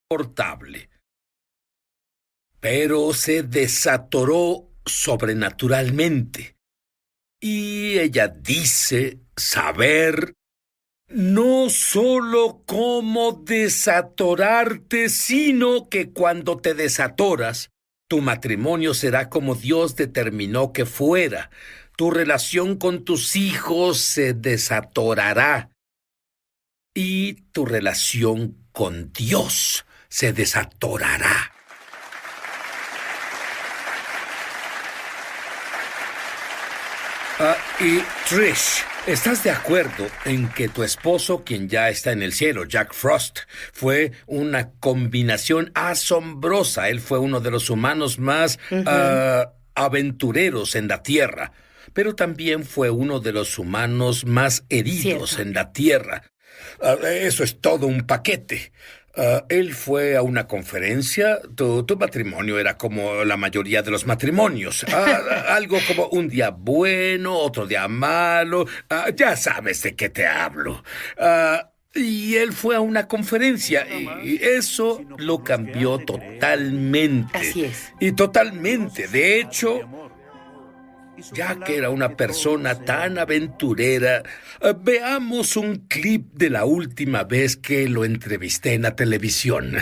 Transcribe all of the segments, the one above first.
portable. Pero se desatoró sobrenaturalmente. Y ella dice saber no solo cómo desatorarte, sino que cuando te desatoras, tu matrimonio será como Dios determinó que fuera. Tu relación con tus hijos se desatorará. Y tu relación con Dios se desatorará. Y Trish, ¿estás de acuerdo en que tu esposo, quien ya está en el cielo, Jack Frost, fue una combinación asombrosa? Él fue uno de los humanos más aventureros en la Tierra, pero también fue uno de los humanos más heridos en la Tierra. Eso es todo un paquete. Él fue a una conferencia. Tu matrimonio era como la mayoría de los matrimonios. Algo como un día bueno, otro día malo. Ya sabes de qué te hablo. Y él fue a una conferencia y eso lo cambió totalmente. Así es. Y totalmente. De hecho, ya que era una persona tan aventurera, veamos un clip de la última vez que lo entrevisté en la televisión.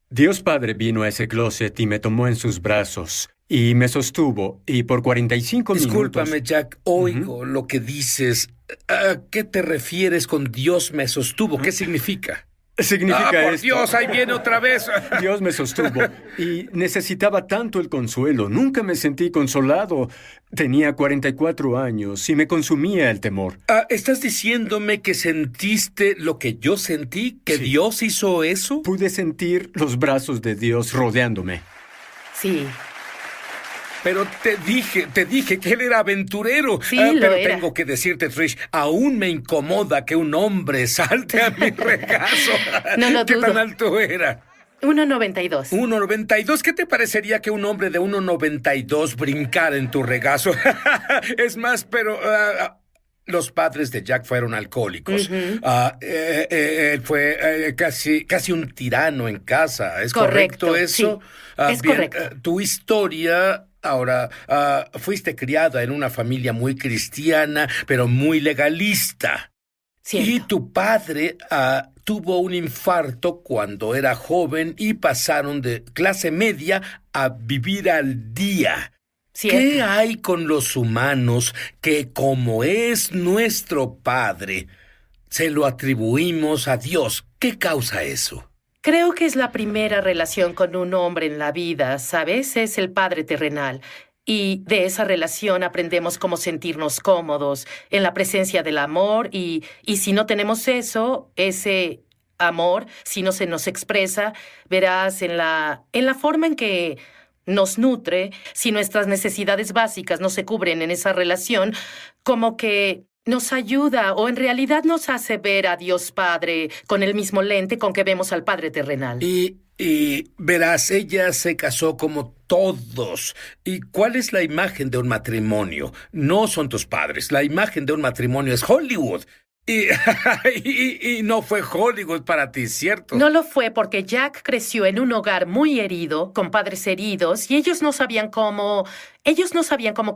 Dios Padre vino a ese closet y me tomó en sus brazos y me sostuvo, y por 45 Discúlpame, minutos... Jack, oigo lo que dices. ¿A qué te refieres con Dios me sostuvo? ¿Qué significa? Significa por esto. Dios, ahí viene otra vez. Dios me sostuvo y necesitaba tanto el consuelo. Nunca me sentí consolado. Tenía 44 años y me consumía el temor. ¿Estás diciéndome que sentiste lo que yo sentí? ¿Que Sí. Dios hizo eso? Pude sentir los brazos de Dios rodeándome. Sí. Pero te dije que él era aventurero. Sí, pero lo era. tengo que decirte, Trish, aún me incomoda que un hombre salte a mi regazo. No lo ¿Qué dudo. tan alto era? 1.92. 1.92. ¿Qué te parecería que un hombre de 1.92 brincara en tu regazo? Es más, pero... los padres de Jack fueron alcohólicos. Él fue casi un tirano en casa. ¿Es correcto eso? Sí, es correcto. Tu historia... Ahora, fuiste criada en una familia muy cristiana, pero muy legalista. Cierto. Y tu padre tuvo un infarto cuando era joven y pasaron de clase media a vivir al día. Cierto. ¿Qué hay con los humanos que, como es nuestro Padre, se lo atribuimos a Dios? ¿Qué causa eso? Creo que es la primera relación con un hombre en la vida, ¿sabes? Es el padre terrenal. Y de esa relación aprendemos cómo sentirnos cómodos en la presencia del amor y si no tenemos eso, ese amor, si no se nos expresa, verás en la forma en que nos nutre, si nuestras necesidades básicas no se cubren en esa relación, como que nos ayuda o en realidad nos hace ver a Dios Padre con el mismo lente con que vemos al Padre terrenal. Y verás, ella se casó como todos. ¿Y cuál es la imagen de un matrimonio? No son tus padres. La imagen de un matrimonio es Hollywood. Y no fue Hollywood para ti, ¿cierto? No lo fue porque Jack creció en un hogar muy herido, con padres heridos, y ellos no sabían cómo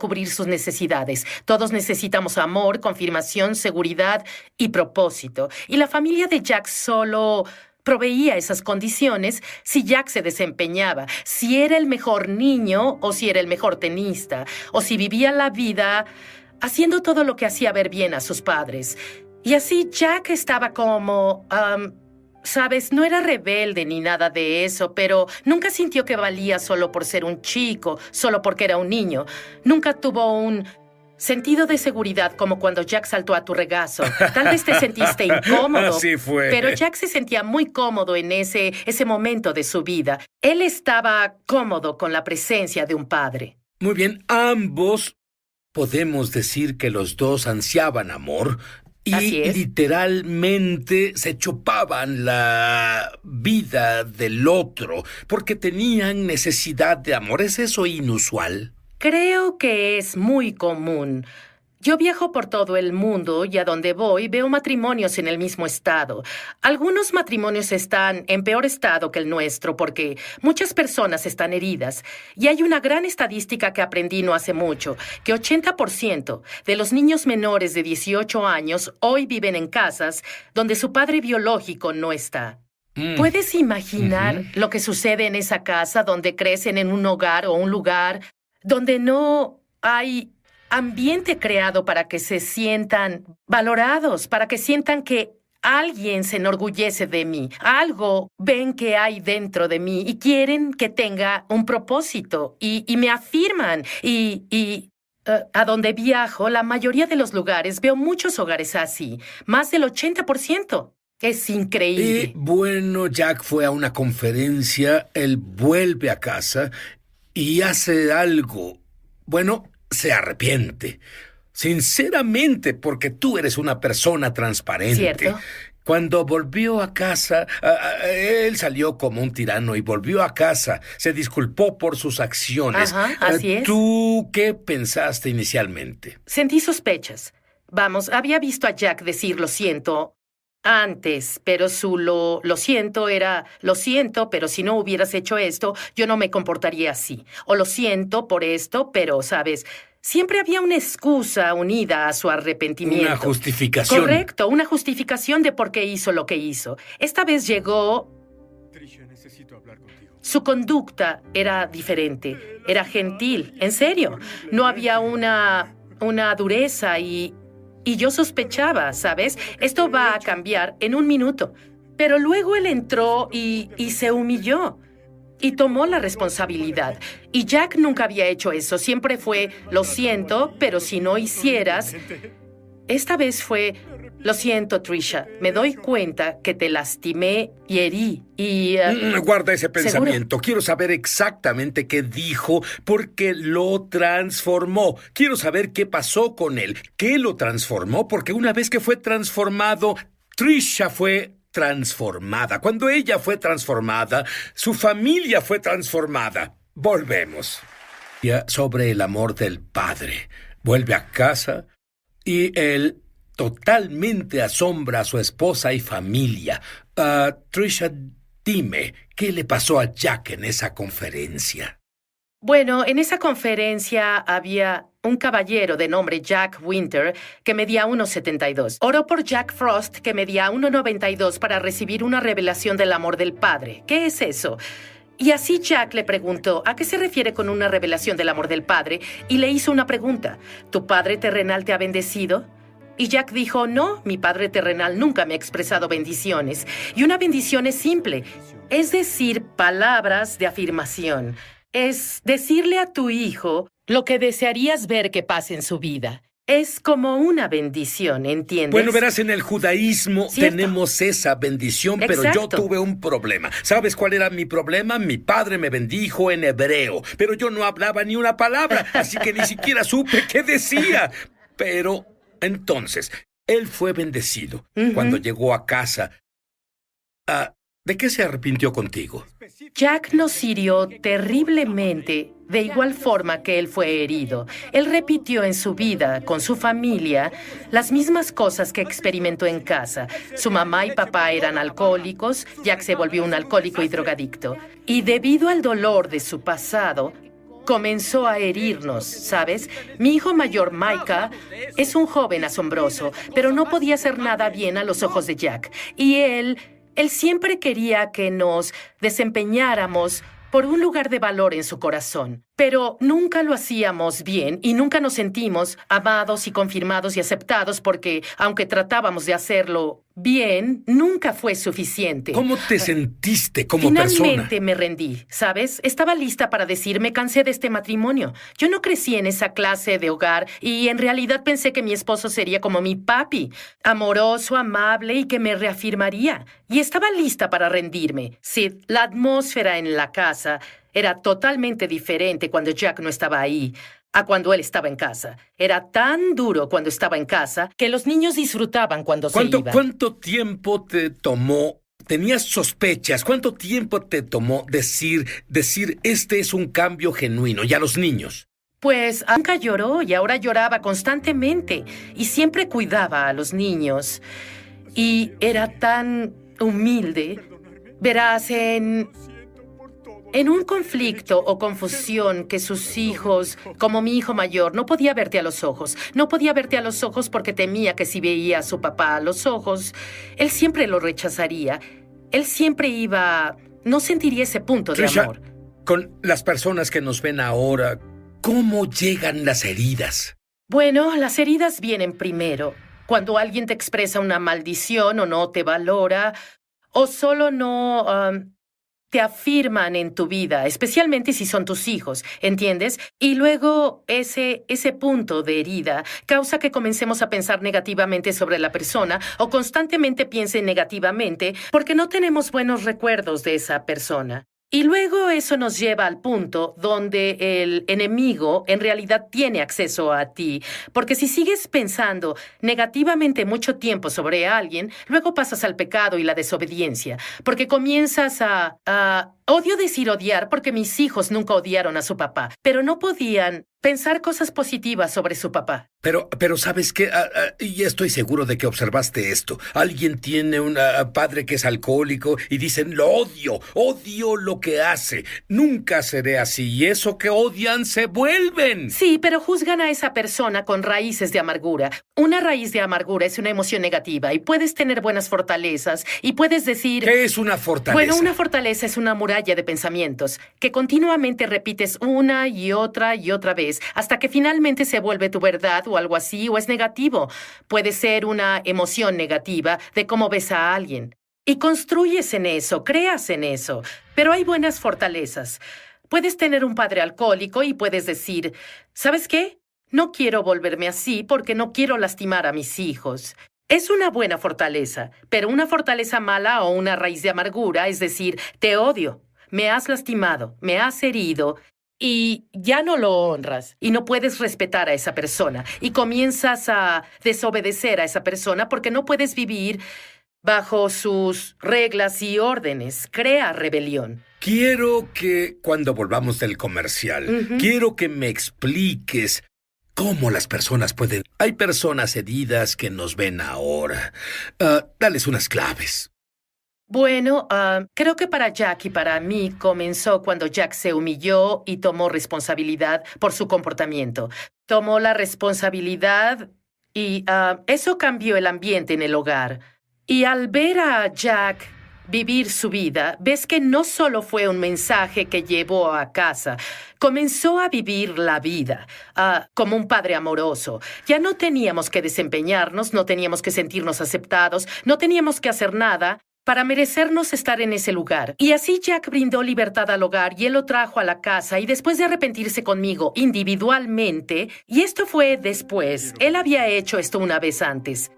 cubrir sus necesidades. Todos necesitamos amor, confirmación, seguridad y propósito. Y la familia de Jack solo proveía esas condiciones si Jack se desempeñaba, si era el mejor niño o si era el mejor tenista, o si vivía la vida haciendo todo lo que hacía ver bien a sus padres. Y así Jack estaba como... ¿sabes? No era rebelde ni nada de eso, pero nunca sintió que valía solo por ser un chico, solo porque era un niño. Nunca tuvo un sentido de seguridad como cuando Jack saltó a tu regazo. Tal vez te sentiste incómodo. Así fue. Pero Jack se sentía muy cómodo en ese momento de su vida. Él estaba cómodo con la presencia de un padre. Muy bien, ambos podemos decir que los dos ansiaban amor. Así Y es. literalmente se chupaban la vida del otro porque tenían necesidad de amor. ¿Es eso inusual? Creo que es muy común. Yo viajo por todo el mundo y a donde voy veo matrimonios en el mismo estado. Algunos matrimonios están en peor estado que el nuestro porque muchas personas están heridas. Y hay una gran estadística que aprendí no hace mucho, que 80% de los niños menores de 18 años hoy viven en casas donde su padre biológico no está. ¿Puedes imaginar lo que sucede en esa casa donde crecen en un hogar o un lugar donde no hay ambiente creado para que se sientan valorados, para que sientan que alguien se enorgullece de mí, algo ven que hay dentro de mí y quieren que tenga un propósito y me afirman a donde viajo, la mayoría de los lugares, veo muchos hogares así, más del 80%. Es increíble. Y bueno, Jack fue a una conferencia, él vuelve a casa y hace algo. Bueno, se arrepiente. Sinceramente, porque tú eres una persona transparente. ¿Cierto? Cuando volvió a casa, él salió como un tirano y volvió a casa. Se disculpó por sus acciones. Ajá, así es. ¿Tú qué pensaste inicialmente? Sentí sospechas. Vamos, había visto a Jack decir lo siento antes, pero su lo siento era lo siento, pero si no hubieras hecho esto, yo no me comportaría así. O lo siento por esto, pero, ¿sabes? Siempre había una excusa unida a su arrepentimiento. Una justificación. Correcto, una justificación de por qué hizo lo que hizo. Esta vez llegó. Tricia, necesito hablar contigo. Su conducta era diferente. Era gentil, en serio. No había una dureza y yo sospechaba, ¿sabes? Esto va a cambiar en un minuto. Pero luego él entró y se humilló. Y tomó la responsabilidad. Y Jack nunca había hecho eso. Siempre fue, lo siento, pero si no hicieras. Esta vez fue, lo siento, Tricia. Me doy cuenta que te lastimé y herí. Y guarda ese pensamiento. ¿seguro? Quiero saber exactamente qué dijo porque lo transformó. Quiero saber qué pasó con él. ¿Qué lo transformó? Porque una vez que fue transformado, Tricia fue transformada. Cuando ella fue transformada, su familia fue transformada. Volvemos. Ya sobre el amor del padre. Vuelve a casa y él totalmente asombra a su esposa y familia. Tricia, dime, ¿qué le pasó a Jack en esa conferencia? Bueno, en esa conferencia había un caballero de nombre Jack Winter que medía 1,72. Oró por Jack Frost, que medía 1,92, para recibir una revelación del amor del Padre. ¿Qué es eso? Y así Jack le preguntó, ¿a qué se refiere con una revelación del amor del Padre? Y le hizo una pregunta, ¿tu padre terrenal te ha bendecido? Y Jack dijo, no, mi padre terrenal nunca me ha expresado bendiciones. Y una bendición es simple, es decir, palabras de afirmación. Es decirle a tu hijo lo que desearías ver que pase en su vida. Es como una bendición, ¿entiendes? Bueno, verás, en el judaísmo ¿cierto? Tenemos esa bendición, pero yo Exacto. tuve un problema. ¿Sabes cuál era mi problema? Mi padre me bendijo en hebreo, pero yo no hablaba ni una palabra, así que ni siquiera supe qué decía. Pero entonces, él fue bendecido. Cuando llegó a casa, ¿de qué se arrepintió contigo? Jack nos hirió terriblemente, de igual forma que él fue herido. Él repitió en su vida, con su familia, las mismas cosas que experimentó en casa. Su mamá y papá eran alcohólicos, Jack se volvió un alcohólico y drogadicto. Y debido al dolor de su pasado, comenzó a herirnos, ¿sabes? Mi hijo mayor, Micah, es un joven asombroso, pero no podía hacer nada bien a los ojos de Jack. Y él siempre quería que nos desempeñáramos por un lugar de valor en su corazón. Pero nunca lo hacíamos bien y nunca nos sentimos amados y confirmados y aceptados porque, aunque tratábamos de hacerlo bien, nunca fue suficiente. ¿Cómo te sentiste como persona? Finalmente me rendí, ¿sabes? Estaba lista para decir, me cansé de este matrimonio. Yo no crecí en esa clase de hogar y en realidad pensé que mi esposo sería como mi papi, amoroso, amable y que me reafirmaría. Y estaba lista para rendirme. Sid, la atmósfera en la casa era totalmente diferente cuando Jack no estaba ahí a cuando él estaba en casa. Era tan duro cuando estaba en casa que los niños disfrutaban cuando se iban. ¿Cuánto tiempo te tomó? ¿Tenías sospechas? ¿Cuánto tiempo te tomó decir este es un cambio genuino? Y a los niños. Pues nunca lloró y ahora lloraba constantemente y siempre cuidaba a los niños. Y era tan humilde. Verás, en un conflicto o confusión que sus hijos, como mi hijo mayor, no podía verte a los ojos. No podía verte a los ojos porque temía que si veía a su papá a los ojos, él siempre lo rechazaría. Él siempre no sentiría ese punto de Trisha, amor. con las personas que nos ven ahora, ¿cómo llegan las heridas? Bueno, las heridas vienen primero. Cuando alguien te expresa una maldición o no te valora, o solo no te afirman en tu vida, especialmente si son tus hijos, ¿entiendes? Y luego ese punto de herida causa que comencemos a pensar negativamente sobre la persona o constantemente piensen negativamente porque no tenemos buenos recuerdos de esa persona. Y luego eso nos lleva al punto donde el enemigo en realidad tiene acceso a ti. Porque si sigues pensando negativamente mucho tiempo sobre alguien, luego pasas al pecado y la desobediencia. Porque comienzas odio decir odiar porque mis hijos nunca odiaron a su papá, pero no podían pensar cosas positivas sobre su papá. Pero ¿sabes qué? Y estoy seguro de que observaste esto. Alguien tiene un padre que es alcohólico y dicen, lo odio lo que hace. Nunca seré así. Y eso que odian se vuelven. Sí, pero juzgan a esa persona con raíces de amargura. Una raíz de amargura es una emoción negativa y puedes tener buenas fortalezas y puedes decir... ¿Qué es una fortaleza? Bueno, una fortaleza es una muralla de pensamientos que continuamente repites una y otra vez hasta que finalmente se vuelve tu verdad o algo así, o es negativo. Puede ser una emoción negativa de cómo ves a alguien. Y construyes en eso, creas en eso. Pero hay buenas fortalezas. Puedes tener un padre alcohólico y puedes decir, ¿sabes qué? No quiero volverme así porque no quiero lastimar a mis hijos. Es una buena fortaleza, pero una fortaleza mala o una raíz de amargura, es decir, te odio, me has lastimado, me has herido, y ya no lo honras y no puedes respetar a esa persona y comienzas a desobedecer a esa persona porque no puedes vivir bajo sus reglas y órdenes. Crea rebelión. Quiero que, cuando volvamos del comercial, quiero que me expliques cómo las personas pueden... Hay personas heridas que nos ven ahora. Dales unas claves. Bueno, creo que para Jack y para mí comenzó cuando Jack se humilló y tomó responsabilidad por su comportamiento. Tomó la responsabilidad y eso cambió el ambiente en el hogar. Y al ver a Jack vivir su vida, ves que no solo fue un mensaje que llevó a casa, comenzó a vivir la vida como un padre amoroso. Ya no teníamos que desempeñarnos, no teníamos que sentirnos aceptados, no teníamos que hacer nada para merecernos estar en ese lugar. Y así Jack brindó libertad al hogar y él lo trajo a la casa y después de arrepentirse conmigo individualmente, y esto fue después, él había hecho esto una vez antes,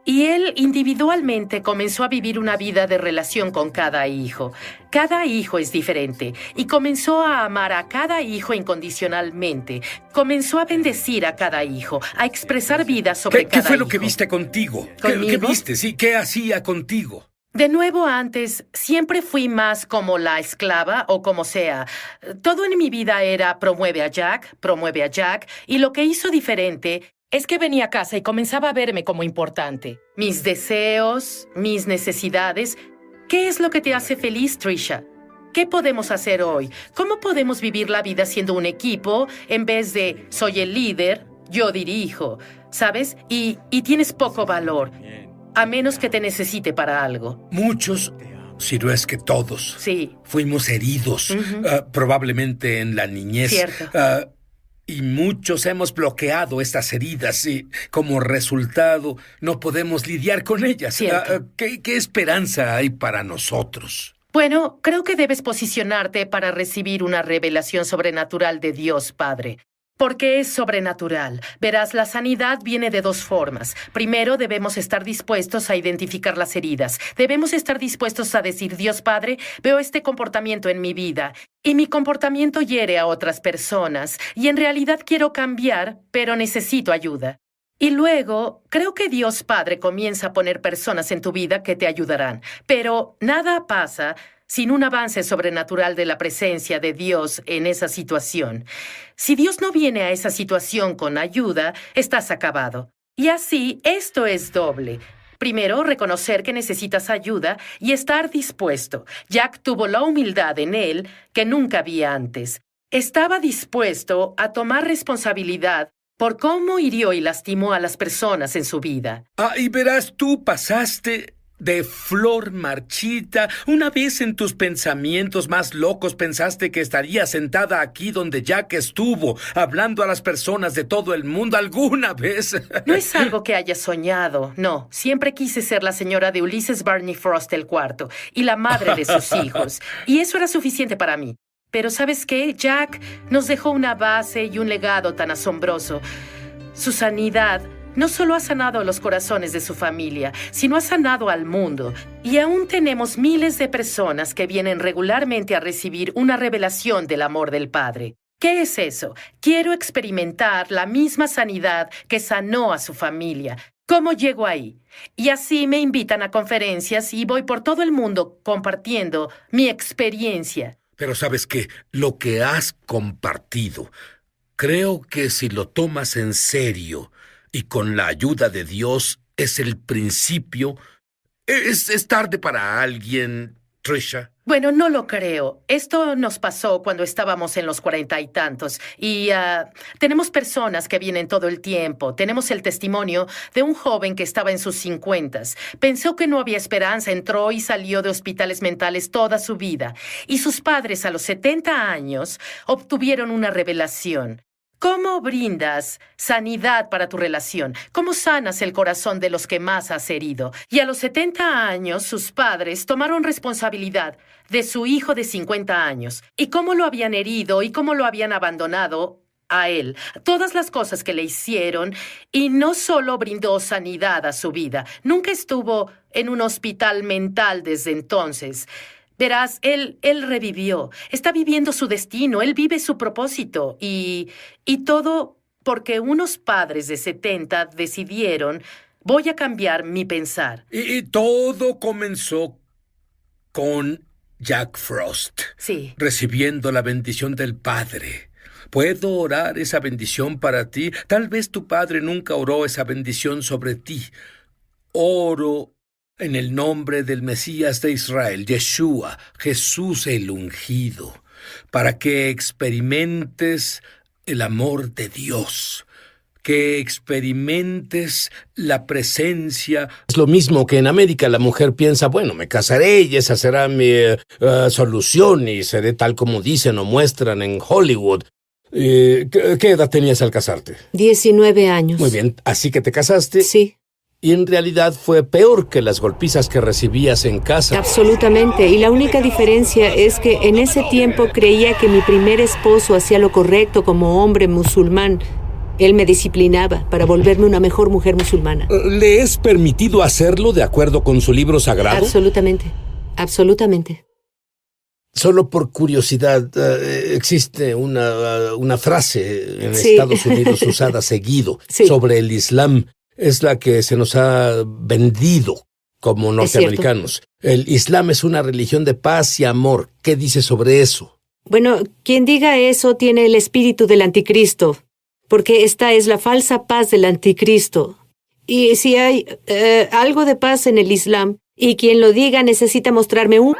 y él individualmente comenzó a vivir una vida de relación con cada hijo. Cada hijo es diferente y comenzó a amar a cada hijo incondicionalmente. Comenzó a bendecir a cada hijo, a expresar vida sobre cada hijo. ¿Qué fue lo que viste contigo? ¿Conmigo? ¿Qué viste? Sí, ¿qué hacía contigo? De nuevo, antes, siempre fui más como la esclava o como sea. Todo en mi vida era promueve a Jack, y lo que hizo diferente es que venía a casa y comenzaba a verme como importante. Mis deseos, mis necesidades. ¿Qué es lo que te hace feliz, Trisha? ¿Qué podemos hacer hoy? ¿Cómo podemos vivir la vida siendo un equipo en vez de soy el líder, yo dirijo, ¿sabes? Y tienes poco valor. A menos que te necesite para algo. Muchos, si no es que todos, sí, fuimos heridos, probablemente en la niñez. Cierto. Y muchos hemos bloqueado estas heridas y, como resultado, no podemos lidiar con ellas. ¿Qué esperanza hay para nosotros? Bueno, creo que debes posicionarte para recibir una revelación sobrenatural de Dios Padre. Porque es sobrenatural. Verás, la sanidad viene de dos formas. Primero, debemos estar dispuestos a identificar las heridas. Debemos estar dispuestos a decir, Dios Padre, veo este comportamiento en mi vida y mi comportamiento hiere a otras personas y en realidad quiero cambiar, pero necesito ayuda. Y luego, creo que Dios Padre comienza a poner personas en tu vida que te ayudarán. Pero nada pasa sin un avance sobrenatural de la presencia de Dios en esa situación. Si Dios no viene a esa situación con ayuda, estás acabado. Y así, esto es doble. Primero, reconocer que necesitas ayuda y estar dispuesto. Jack tuvo la humildad en él que nunca había antes. Estaba dispuesto a tomar responsabilidad por cómo hirió y lastimó a las personas en su vida. Y verás, tú pasaste de flor marchita. Una vez en tus pensamientos más locos pensaste que estaría sentada aquí donde Jack estuvo, hablando a las personas de todo el mundo alguna vez. No es algo que haya soñado, no. Siempre quise ser la señora de Ulysses Barney Frost el cuarto y la madre de sus hijos. Y eso era suficiente para mí. Pero ¿sabes qué? Jack nos dejó una base y un legado tan asombroso. Su sanidad no solo ha sanado los corazones de su familia, sino ha sanado al mundo. Y aún tenemos miles de personas que vienen regularmente a recibir una revelación del amor del Padre. ¿Qué es eso? Quiero experimentar la misma sanidad que sanó a su familia. ¿Cómo llego ahí? Y así me invitan a conferencias y voy por todo el mundo compartiendo mi experiencia. Pero ¿sabes qué? Lo que has compartido, creo que si lo tomas en serio y con la ayuda de Dios, es el principio. Es tarde para alguien, Trisha. Bueno, no lo creo. Esto nos pasó cuando estábamos en los 40 y tantos. Y tenemos personas que vienen todo el tiempo. Tenemos el testimonio de un joven que estaba en sus 50s. Pensó que no había esperanza, entró y salió de hospitales mentales toda su vida. Y sus padres a los 70 años obtuvieron una revelación. ¿Cómo brindas sanidad para tu relación? ¿Cómo sanas el corazón de los que más has herido? Y a los 70 años, sus padres tomaron responsabilidad de su hijo de 50 años. ¿Y cómo lo habían herido y cómo lo habían abandonado a él? Todas las cosas que le hicieron, y no solo brindó sanidad a su vida. Nunca estuvo en un hospital mental desde entonces. Verás, él revivió, está viviendo su destino, él vive su propósito y todo porque unos padres de 70 decidieron, voy a cambiar mi pensar. Y todo comenzó con Jack Frost. Sí. Recibiendo la bendición del Padre. ¿Puedo orar esa bendición para ti? Tal vez tu padre nunca oró esa bendición sobre ti. Oro en el nombre del Mesías de Israel, Yeshua, Jesús el ungido, para que experimentes el amor de Dios, que experimentes la presencia. Es lo mismo que en América la mujer piensa, bueno, me casaré y esa será mi solución y seré tal como dicen o muestran en Hollywood. ¿Qué edad tenías al casarte? 19 años. Muy bien, así que te casaste. Sí. Y en realidad fue peor que las golpizas que recibías en casa. Absolutamente. Y la única diferencia es que en ese tiempo creía que mi primer esposo hacía lo correcto como hombre musulmán. Él me disciplinaba para volverme una mejor mujer musulmana. ¿Le es permitido hacerlo de acuerdo con su libro sagrado? Absolutamente. Absolutamente. Solo por curiosidad, existe una frase en Sí. Estados Unidos usada seguido Sí. sobre el Islam. Es la que se nos ha vendido como norteamericanos. El Islam es una religión de paz y amor. ¿Qué dice sobre eso? Bueno, quien diga eso tiene el espíritu del anticristo, porque esta es la falsa paz del anticristo. Y si hay algo de paz en el Islam, y quien lo diga necesita mostrarme un...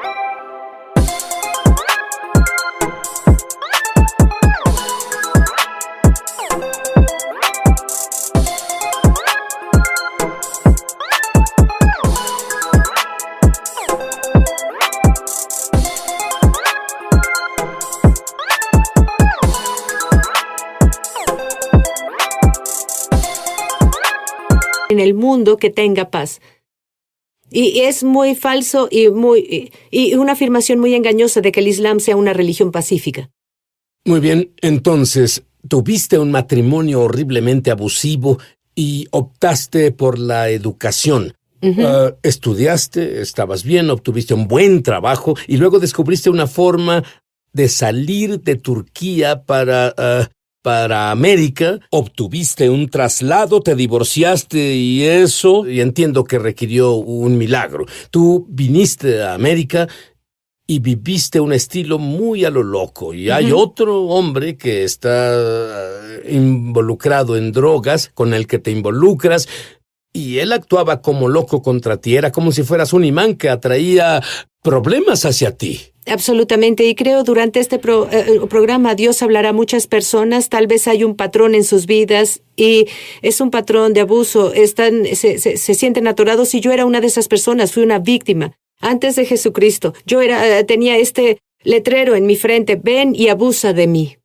en el mundo que tenga paz. Y es muy falso y una afirmación muy engañosa de que el Islam sea una religión pacífica. Muy bien, entonces, tuviste un matrimonio horriblemente abusivo y optaste por la educación. Estudiaste, estabas bien, obtuviste un buen trabajo y luego descubriste una forma de salir de Turquía para América, obtuviste un traslado, te divorciaste y entiendo que requirió un milagro. Tú viniste a América y viviste un estilo muy a lo loco. Y hay otro hombre que está involucrado en drogas, con el que te involucras, y él actuaba como loco contra ti. Era como si fueras un imán que atraía problemas hacia ti. Absolutamente, y creo durante este programa Dios hablará a muchas personas. Tal vez hay un patrón en sus vidas y es un patrón de abuso. Se sienten atorados y yo era una de esas personas, fui una víctima. Antes de Jesucristo, tenía este letrero en mi frente: ven y abusa de mí,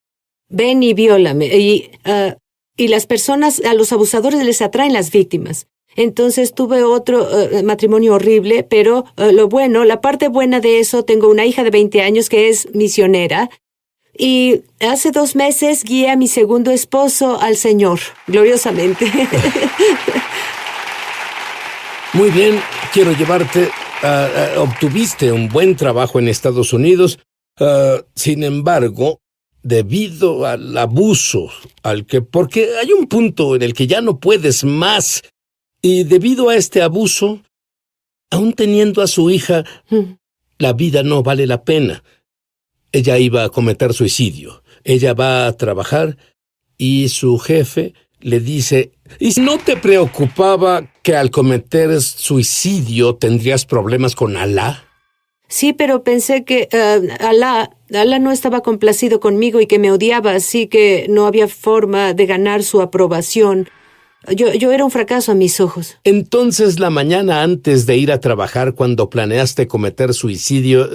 ven y viólame. Y las personas, a los abusadores les atraen las víctimas. Entonces tuve otro matrimonio horrible, pero la parte buena de eso, tengo una hija de 20 años que es misionera. Y hace 2 meses guié a mi segundo esposo al Señor, gloriosamente. Muy bien, quiero llevarte. Obtuviste un buen trabajo en Estados Unidos. Sin embargo, debido al abuso, porque hay un punto en el que ya no puedes más. Y debido a este abuso, aún teniendo a su hija, la vida no vale la pena. Ella iba a cometer suicidio. Ella va a trabajar y su jefe le dice: ¿y si no te preocupaba que al cometer suicidio tendrías problemas con Alá? Sí, pero pensé que Alá no estaba complacido conmigo y que me odiaba, así que no había forma de ganar su aprobación. Yo era un fracaso a mis ojos. Entonces, la mañana antes de ir a trabajar, cuando planeaste cometer suicidio,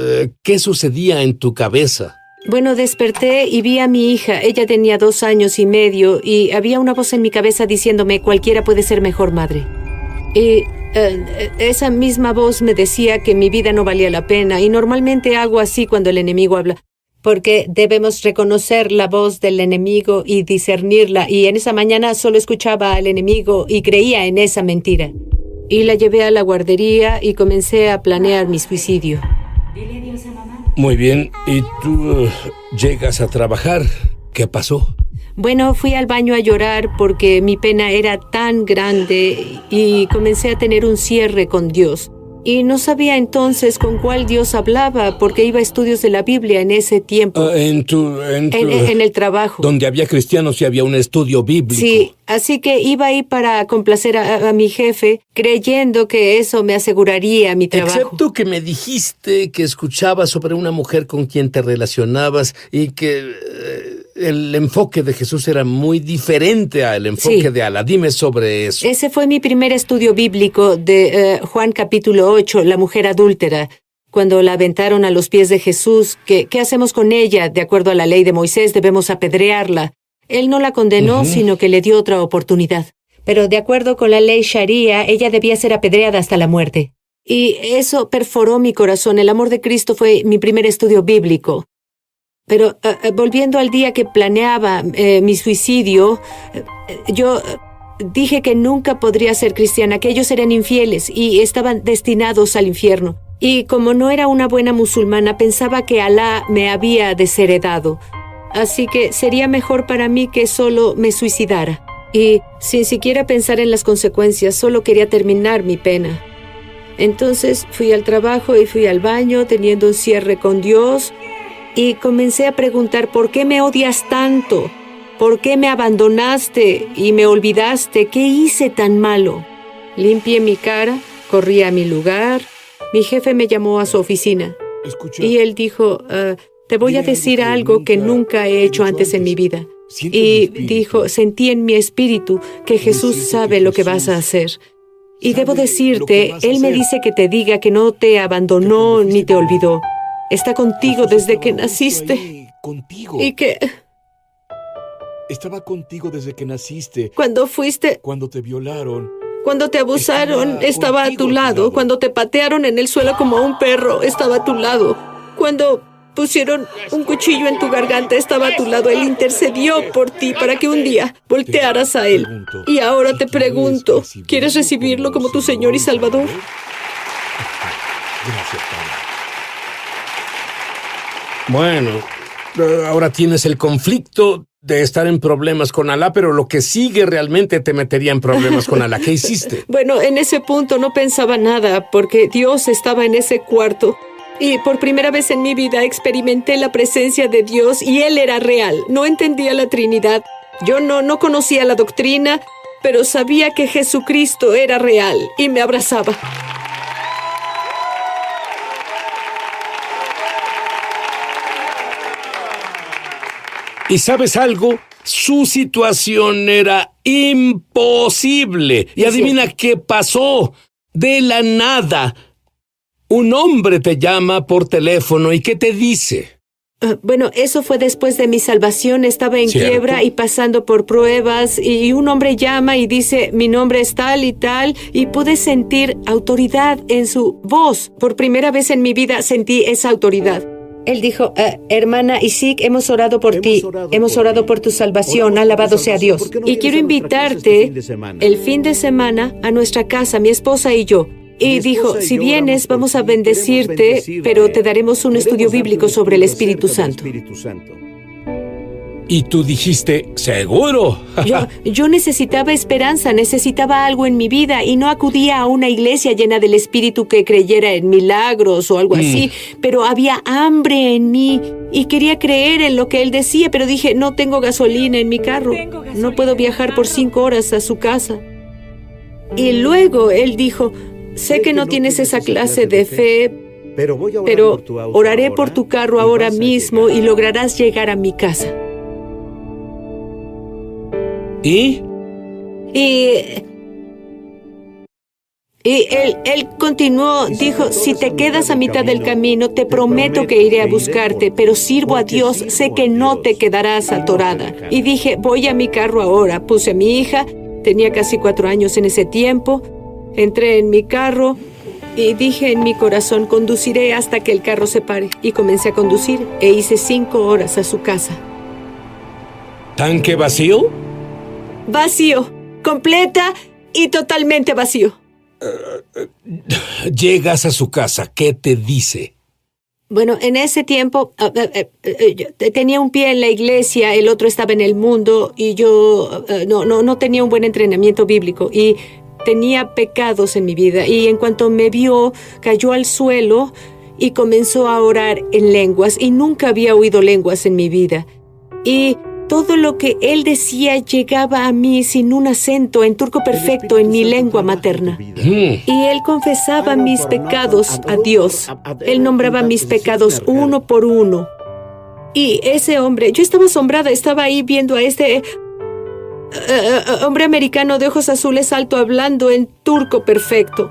¿qué sucedía en tu cabeza? Bueno, desperté y vi a mi hija. Ella tenía 2 años y medio y había una voz en mi cabeza diciéndome: cualquiera puede ser mejor madre. Y esa misma voz me decía que mi vida no valía la pena, y normalmente hago así cuando el enemigo habla, porque debemos reconocer la voz del enemigo y discernirla, y en esa mañana solo escuchaba al enemigo y creía en esa mentira. Y la llevé a la guardería y comencé a planear mi suicidio. Muy bien, ¿y tú llegas a trabajar? ¿Qué pasó? Bueno, fui al baño a llorar porque mi pena era tan grande y comencé a tener un cierre con Dios. Y no sabía entonces con cuál Dios hablaba, porque iba a estudios de la Biblia en ese tiempo. En el trabajo. Donde había cristianos y había un estudio bíblico. Sí, así que iba ahí para complacer a mi jefe, creyendo que eso me aseguraría mi trabajo. Excepto que me dijiste que escuchabas sobre una mujer con quien te relacionabas y que el enfoque de Jesús era muy diferente al enfoque de Alá. Dime sobre eso. Ese fue mi primer estudio bíblico de Juan capítulo 8, la mujer adúltera. Cuando la aventaron a los pies de Jesús, ¿qué hacemos con ella? De acuerdo a la ley de Moisés, debemos apedrearla. Él no la condenó, sino que le dio otra oportunidad. Pero de acuerdo con la ley Sharia, ella debía ser apedreada hasta la muerte. Y eso perforó mi corazón. El amor de Cristo fue mi primer estudio bíblico. Pero volviendo al día que planeaba mi suicidio, yo dije que nunca podría ser cristiana, que ellos eran infieles y estaban destinados al infierno. Y como no era una buena musulmana, pensaba que Alá me había desheredado. Así que sería mejor para mí que solo me suicidara. Y sin siquiera pensar en las consecuencias, solo quería terminar mi pena. Entonces fui al trabajo y fui al baño teniendo un cierre con Dios. Y comencé a preguntar: ¿por qué me odias tanto? ¿Por qué me abandonaste y me olvidaste? ¿Qué hice tan malo? Limpié mi cara, corrí a mi lugar. Mi jefe me llamó a su oficina. Y él dijo: te voy a decir algo que nunca he hecho antes en mi vida. Y dijo: sentí en mi espíritu que Jesús sabe lo que vas a hacer. Y debo decirte, Él me dice que te diga que no te abandonó ni te olvidó. Está contigo desde que naciste. Contigo. Y que estaba contigo desde que naciste. Cuando fuiste, cuando te violaron, cuando te abusaron, estaba a tu lado. Cuando te patearon en el suelo como a un perro, estaba a tu lado. Cuando pusieron un cuchillo en tu garganta, estaba a tu lado. Él intercedió por ti para que un día voltearas a Él. Y ahora te pregunto, ¿quieres recibirlo como tu Señor y Salvador? Gracias, Padre. Bueno, ahora tienes el conflicto de estar en problemas con Alá, pero lo que sigue realmente te metería en problemas con Alá. ¿Qué hiciste? Bueno, en ese punto no pensaba nada, porque Dios estaba en ese cuarto. Y por primera vez en mi vida experimenté la presencia de Dios y Él era real. No entendía la Trinidad. Yo no conocía la doctrina, pero sabía que Jesucristo era real y me abrazaba. ¿Y sabes algo? Su situación era imposible. Y adivina qué pasó. De la nada, un hombre te llama por teléfono y ¿qué te dice? Bueno, eso fue después de mi salvación. Estaba en ¿Cierto? quiebra y pasando por pruebas. Y un hombre llama y dice, mi nombre es tal y tal. Y pude sentir autoridad en su voz. Por primera vez en mi vida sentí esa autoridad. Él dijo, hermana Isik, hemos orado por ti. Hemos orado por tu salvación. Alabado sea Dios. Y quiero invitarte el fin de semana a nuestra casa, mi esposa y yo. Y dijo, si vienes, vamos a bendecirte, pero te daremos un estudio bíblico sobre el Espíritu Santo. Y tú dijiste, ¿seguro? Yo necesitaba esperanza, necesitaba algo en mi vida y no acudía a una iglesia llena del Espíritu que creyera en milagros o algo así, pero había hambre en mí y quería creer en lo que él decía, pero dije, no tengo gasolina en mi carro, no puedo viajar por 5 horas a su casa. Y luego él dijo, sé que no tienes esa clase de fe, pero oraré por tu carro ahora mismo y lograrás llegar a mi casa. ¿Y? Y él continuó, dijo, si te quedas a mitad del camino, te prometo que iré a buscarte, pero sirvo a Dios, sé que no te quedarás atorada. Y dije, voy a mi carro ahora. Puse a mi hija, tenía casi 4 años en ese tiempo, entré en mi carro y dije en mi corazón, conduciré hasta que el carro se pare. Y comencé a conducir e hice 5 horas a su casa. ¿Tanque vacío? Vacío, completa y totalmente vacío. Llegas a su casa, ¿qué te dice? Bueno, en ese tiempo tenía un pie en la iglesia, el otro estaba en el mundo y yo no tenía un buen entrenamiento bíblico y tenía pecados en mi vida. Y en cuanto me vio, cayó al suelo y comenzó a orar en lenguas y nunca había oído lenguas en mi vida. Y todo lo que él decía llegaba a mí sin un acento, en turco perfecto, en mi lengua materna. Y él confesaba mis pecados a Dios. Él nombraba mis pecados uno por uno. Y ese hombre, yo estaba asombrada, estaba ahí viendo a este hombre americano de ojos azules alto hablando en turco perfecto.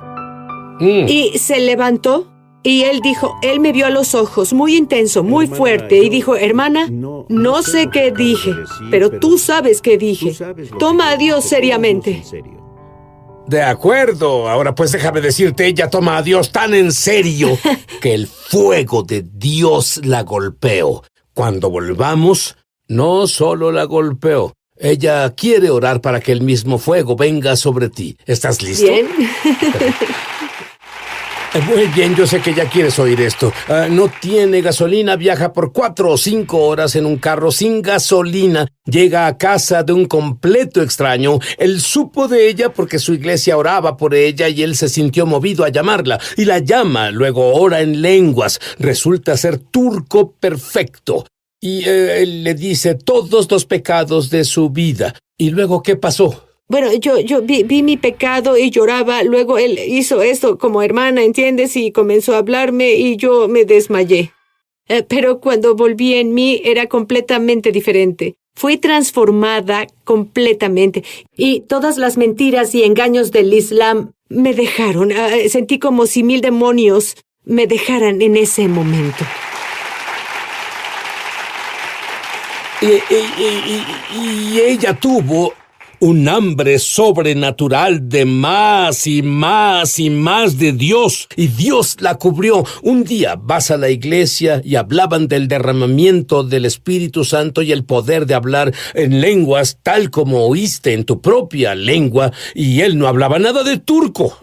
Y se levantó. Y él dijo, él me vio a los ojos, muy intenso, muy fuerte, y dijo, hermana, no sé qué dije, pero tú sabes qué dije. Toma a Dios seriamente. De acuerdo, ahora pues déjame decirte, ella toma a Dios tan en serio que el fuego de Dios la golpeó. Cuando volvamos, no solo la golpeó, ella quiere orar para que el mismo fuego venga sobre ti. ¿Estás listo? Bien. Muy bien, yo sé que ya quieres oír esto. No tiene gasolina, viaja por 4 o 5 horas en un carro sin gasolina. Llega a casa de un completo extraño. Él supo de ella porque su iglesia oraba por ella y él se sintió movido a llamarla. Y la llama, luego ora en lenguas. Resulta ser turco perfecto. Y él le dice todos los pecados de su vida. ¿Y luego qué pasó? Bueno, yo vi mi pecado y lloraba. Luego él hizo esto como hermana, ¿entiendes? Y comenzó a hablarme y yo me desmayé. Pero cuando volví en mí era completamente diferente. Fui transformada completamente. Y todas las mentiras y engaños del Islam me dejaron. Sentí como si 1000 demonios me dejaran en ese momento. Y ella tuvo un hambre sobrenatural de más y más y más de Dios. Y Dios la cubrió. Un día vas a la iglesia y hablaban del derramamiento del Espíritu Santo y el poder de hablar en lenguas tal como oíste en tu propia lengua. Y él no hablaba nada de turco.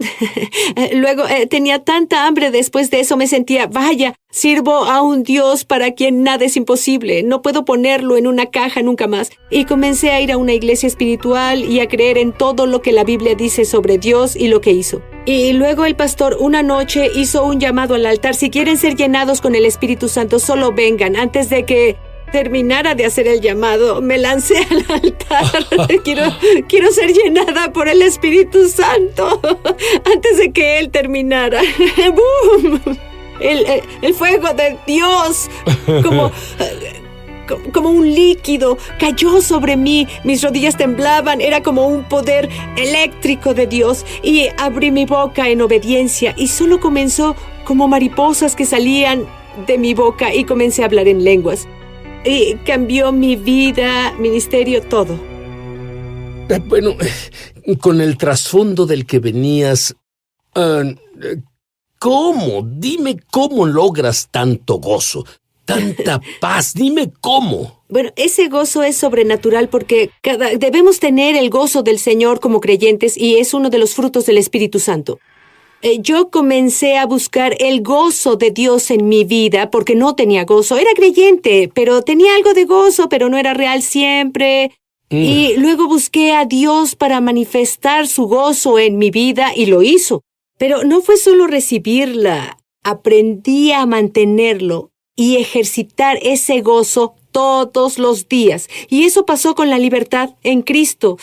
Luego tenía tanta hambre después de eso. Me sentía, vaya, sirvo a un Dios para quien nada es imposible. No puedo ponerlo en una caja nunca más. Y comencé a ir a una iglesia espiritual y a creer en todo lo que la Biblia dice sobre Dios y lo que hizo. Y luego el pastor una noche hizo un llamado al altar. Si quieren ser llenados con el Espíritu Santo, solo vengan. Antes de que terminara de hacer el llamado, me lancé al altar. Quiero ser llenada por el Espíritu Santo. Antes de que él terminara. ¡Bum! El fuego de Dios, como un líquido, cayó sobre mí. Mis rodillas temblaban. Era como un poder eléctrico de Dios. Y abrí mi boca en obediencia. Y solo comenzó como mariposas que salían de mi boca. Y comencé a hablar en lenguas. Y cambió mi vida, ministerio, todo. Bueno, con el trasfondo del que venías, ¿cómo? Dime cómo logras tanto gozo, tanta paz. Dime cómo. Bueno, ese gozo es sobrenatural porque debemos tener el gozo del Señor como creyentes y es uno de los frutos del Espíritu Santo. Yo comencé a buscar el gozo de Dios en mi vida porque no tenía gozo. Era creyente, pero tenía algo de gozo, pero no era real siempre. Y luego busqué a Dios para manifestar su gozo en mi vida y lo hizo. Pero no fue solo recibirla. Aprendí a mantenerlo y ejercitar ese gozo todos los días. Y eso pasó con la libertad en Cristo.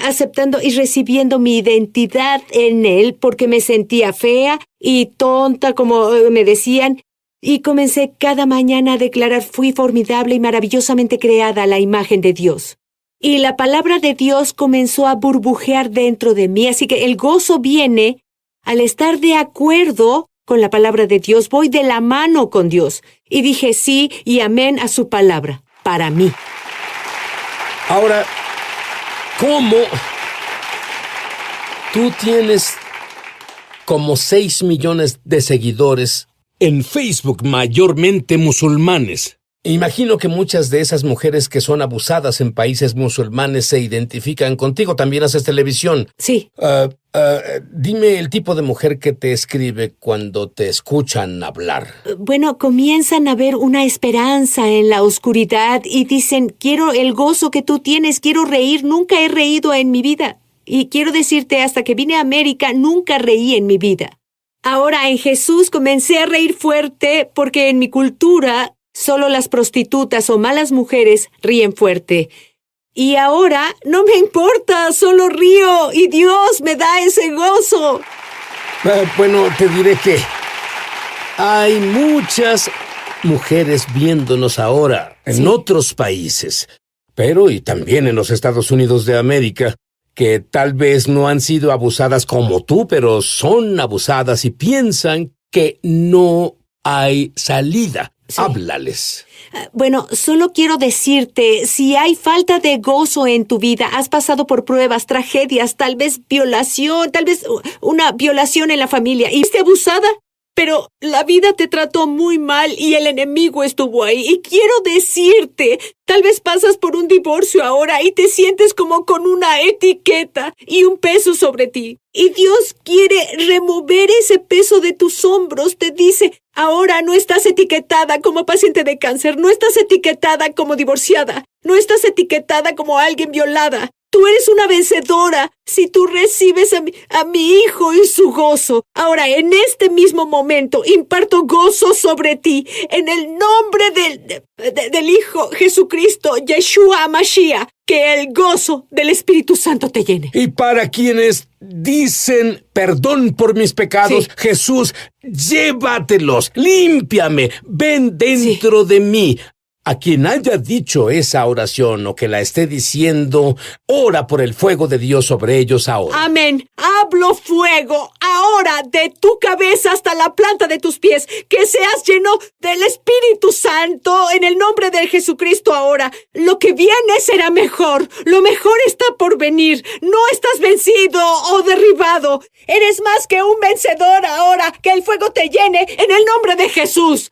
Aceptando y recibiendo mi identidad en Él porque me sentía fea y tonta, como me decían, y comencé cada mañana a declarar: fui formidable y maravillosamente creada a la imagen de Dios. Y la palabra de Dios comenzó a burbujear dentro de mí, así que el gozo viene al estar de acuerdo con la palabra de Dios. Voy de la mano con Dios. Y dije sí y amén a su palabra, para mí. Ahora, ¿cómo? Tú tienes como 6 millones de seguidores en Facebook, mayormente musulmanes. Imagino que muchas de esas mujeres que son abusadas en países musulmanes se identifican contigo. También haces televisión. Sí. Dime el tipo de mujer que te escribe cuando te escuchan hablar. Bueno, comienzan a ver una esperanza en la oscuridad y dicen: quiero el gozo que tú tienes, quiero reír. Nunca he reído en mi vida. Y quiero decirte, hasta que vine a América, nunca reí en mi vida. Ahora en Jesús comencé a reír fuerte porque en mi cultura solo las prostitutas o malas mujeres ríen fuerte. Y ahora no me importa, solo río y Dios me da ese gozo. Bueno, te diré que hay muchas mujeres viéndonos ahora en otros países, pero y también en los Estados Unidos de América, que tal vez no han sido abusadas como tú, pero son abusadas y piensan que no hay salida. Sí. Háblales. Bueno, solo quiero decirte, si hay falta de gozo en tu vida, has pasado por pruebas, tragedias, tal vez violación, tal vez una violación en la familia, y fuiste abusada, pero la vida te trató muy mal y el enemigo estuvo ahí. Y quiero decirte, tal vez pasas por un divorcio ahora y te sientes como con una etiqueta y un peso sobre ti. Y Dios quiere remover ese peso de tus hombros. Te dice: ahora no estás etiquetada como paciente de cáncer, no estás etiquetada como divorciada, no estás etiquetada como alguien violada. Tú eres una vencedora si tú recibes a mi Hijo y su gozo. Ahora, en este mismo momento, imparto gozo sobre ti. En el nombre del Hijo Jesucristo, Yeshua Mashiach, que el gozo del Espíritu Santo te llene. Y para quienes dicen: perdón por mis pecados, sí, Jesús, llévatelos, límpiame, ven dentro de mí. A quien haya dicho esa oración o que la esté diciendo, ora por el fuego de Dios sobre ellos ahora. Amén. Hablo fuego ahora de tu cabeza hasta la planta de tus pies. Que seas lleno del Espíritu Santo en el nombre de Jesucristo ahora. Lo que viene será mejor. Lo mejor está por venir. No estás vencido o derribado. Eres más que un vencedor ahora. Que el fuego te llene en el nombre de Jesús.